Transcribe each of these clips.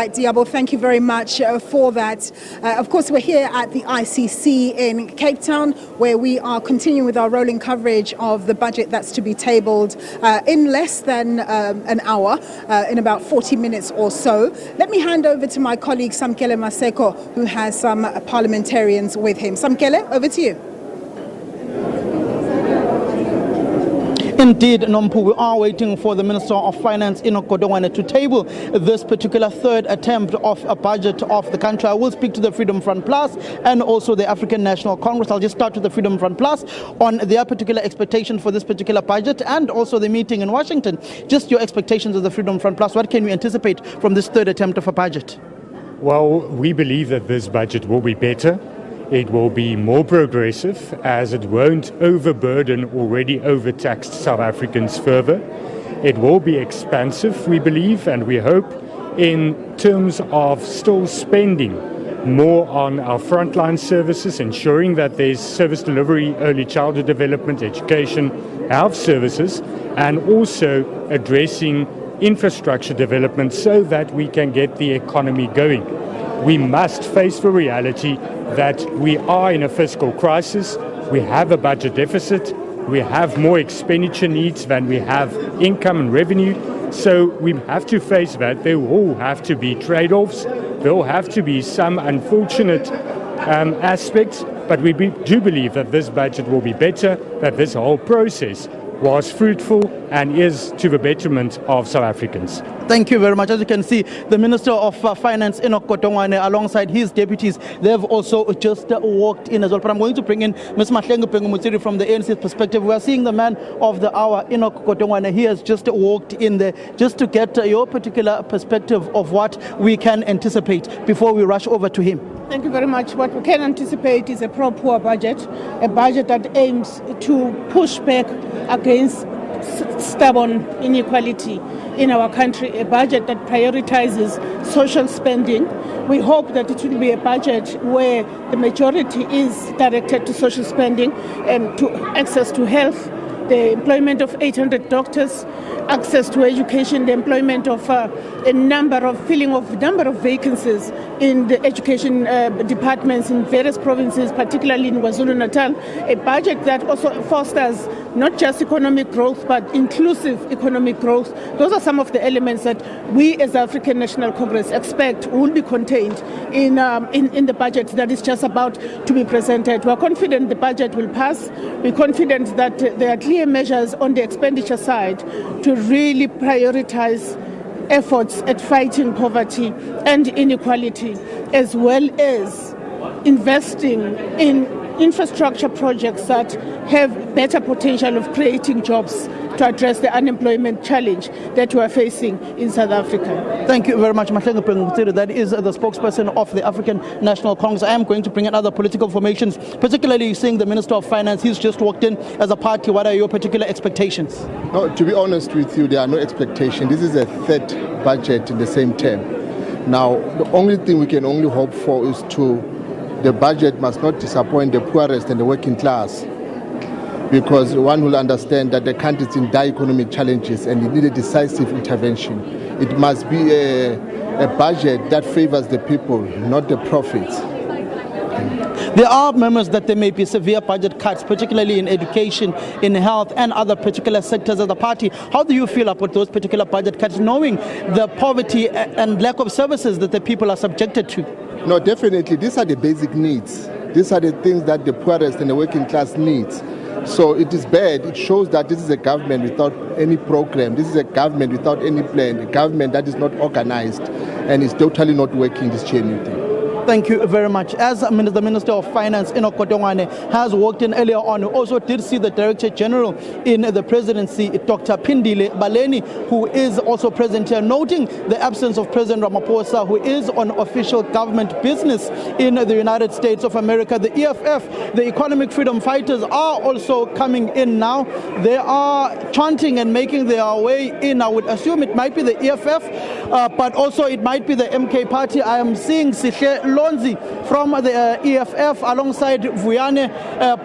Right, Diabo, thank you very much for that. Of course, we're here at the ICC in Cape Town, where we are continuing with our rolling coverage of the budget that's to be tabled in less than an hour, in about 40 minutes or so. Let me hand over to my colleague Samkele Maseko, who has some parliamentarians with him. Samkele, over to you. Indeed, Nompu, we are waiting for the Minister of Finance, Godongwana, to table this particular third attempt of a budget of the country. I will speak to the Freedom Front Plus and also the African National Congress. I'll just start with the Freedom Front Plus on their particular expectation for this particular budget and also the meeting in Washington. Just your expectations of the Freedom Front Plus. What can we anticipate from this third attempt of a budget? Well, we believe that this budget will be better. It will be more progressive, as it won't overburden already overtaxed South Africans further. It will be expansive, we believe, and we hope, in terms of still spending more on our frontline services, ensuring that there's service delivery, early childhood development, education, health services, and also addressing infrastructure development so that we can get the economy going. We must face the reality that we are in a fiscal crisis, we have a budget deficit, we have more expenditure needs than we have income and revenue, so we have to face that. There will have to be trade-offs, there will have to be some unfortunate aspects, but we do believe that this budget will be better, that this whole process was fruitful and is to the betterment of South Africans. Thank you very much. As you can see, the Minister of Finance, Godongwana, alongside his deputies, they've also just walked in as well. But I'm going to bring in Ms. Mahlengu Pengumutsiri from the ANC's perspective. We are seeing the man of the hour, Godongwana. He has just walked in there just to get your particular perspective of what we can anticipate before we rush over to him. Thank you very much. What we can anticipate is a pro-poor budget, a budget that aims to push back against stubborn inequality in our country, a budget that prioritizes social spending. We hope that it will be a budget where the majority is directed to social spending and to access to health, the employment of 800 doctors, access to education, the employment of filling of number of vacancies in the education departments in various provinces, particularly in KwaZulu-Natal, a budget that also fosters not just economic growth but inclusive economic growth. Those are some of the elements that we as the African National Congress expect will be contained in the budget that is just about to be presented. We are confident the budget will pass. We're confident that there are clear measures on the expenditure side to really prioritize efforts at fighting poverty and inequality, as well as investing in infrastructure projects that have better potential of creating jobs to address the unemployment challenge that we are facing in South Africa. Thank you very much, Mahlengu Pengumutsiri. That is the spokesperson of the African National Congress. I am going to bring in other political formations, particularly seeing the Minister of Finance. He's just walked in as a party. What are your particular expectations? No, to be honest with you, there are no expectations. This is a third budget in the same term. Now, the only thing we can only hope for is the budget must not disappoint the poorest and the working class, because one will understand that the country is in dire economic challenges and it needs a decisive intervention. It must be a budget that favors the people, not the profits. There are murmurs that there may be severe budget cuts, particularly in education, in health, and other particular sectors of the party. How do you feel about those particular budget cuts, knowing the poverty and lack of services that the people are subjected to? No, definitely. These are the basic needs. These are the things that the poorest and the working class needs. So it is bad. It shows that this is a government without any program. This is a government without any plan, a government that is not organized and is totally not working this genuine thing. Thank you very much. As the Minister of Finance, Godongwana, has walked in earlier on, we also did see the Director General in the presidency, Dr. Pindile Baleni, who is also present here, noting the absence of President Ramaphosa, who is on official government business in the United States of America. The EFF, the Economic Freedom Fighters, are also coming in now. They are chanting and making their way in. I would assume it might be the EFF, but also it might be the MK party. I am seeing Sihle Mlonzi from the EFF alongside Vuyane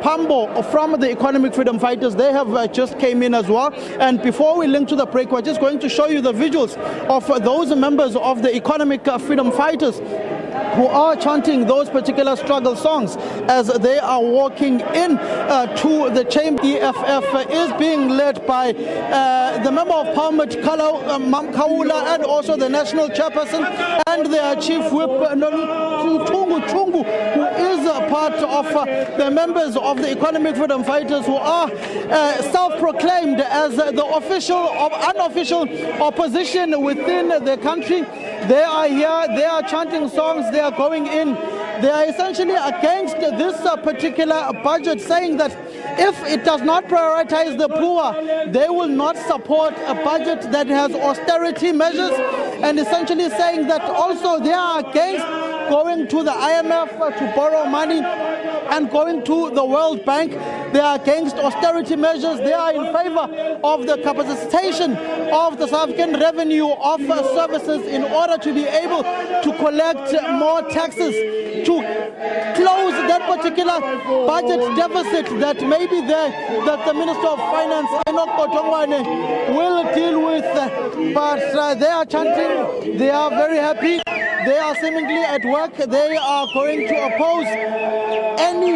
Pambo from the Economic Freedom Fighters. They have just came in as well. And before we link to the break, we're just going to show you the visuals of those members of the Economic Freedom Fighters who are chanting those particular struggle songs as they are walking in to the chamber. EFF is being led by the Member of Parliament, Kaula, and also the National Chairperson and their Chief Whip, Chungu, who is part of the members of the Economic Freedom Fighters who are self-proclaimed as the official or unofficial opposition within the country. They are here, they are chanting songs, they are going in. They are essentially against this particular budget, saying that if it does not prioritize the poor, they will not support a budget that has austerity measures, and essentially saying that also they are against going to the IMF to borrow money and going to the World Bank. They are against austerity measures. They are in favor of the capacitation of the South African revenue of services in order to be able to collect more taxes, to close that particular budget deficit that may be there, that the Minister of Finance, Enoch Kotongwane, will deal with. But they are chanting, they are very happy. They are seemingly at work. They are going to oppose any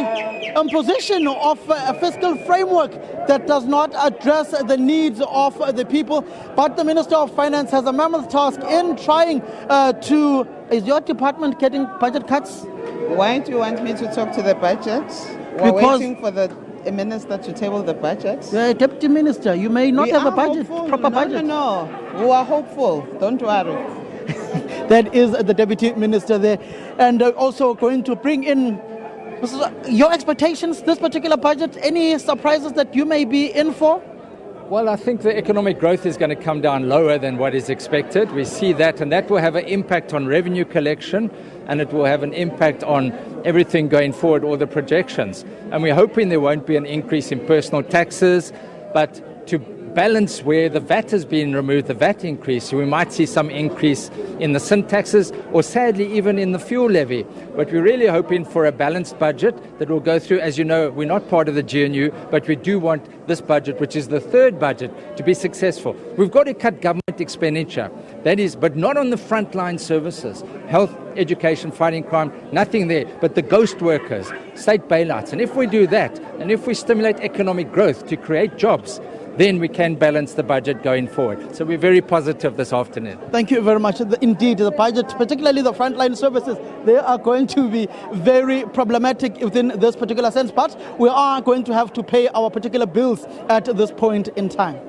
imposition of a fiscal framework that does not address the needs of the people. But the Minister of Finance has a mammoth task in trying to... Is your department getting budget cuts? Why do you want me to talk to the budget? We're waiting for the minister to table the budget. The deputy minister, you may not have a budget, proper budget. No. We are hopeful. Don't worry. That is the deputy minister there. And also going to bring in your expectations, this particular budget, any surprises that you may be in for? Well, I think the economic growth is going to come down lower than what is expected. We see that, and that will have an impact on revenue collection, and it will have an impact on everything going forward, all the projections. And we're hoping there won't be an increase in personal taxes, but to balance where the VAT has been removed, the VAT increase, we might see some increase in the sin taxes or sadly even in the fuel levy. But we're really hoping for a balanced budget that will go through. As you know, we're not part of the GNU, but we do want this budget, which is the third budget, to be successful. We've got to cut government expenditure, that is, but not on the frontline services, health, education, fighting crime, nothing there, but the ghost workers, state bailouts. And if we do that, and if we stimulate economic growth to create jobs, then we can balance the budget going forward. So we're very positive this afternoon. Thank you very much. Indeed, the budget, particularly the frontline services, they are going to be very problematic within this particular sense, but we are going to have to pay our particular bills at this point in time.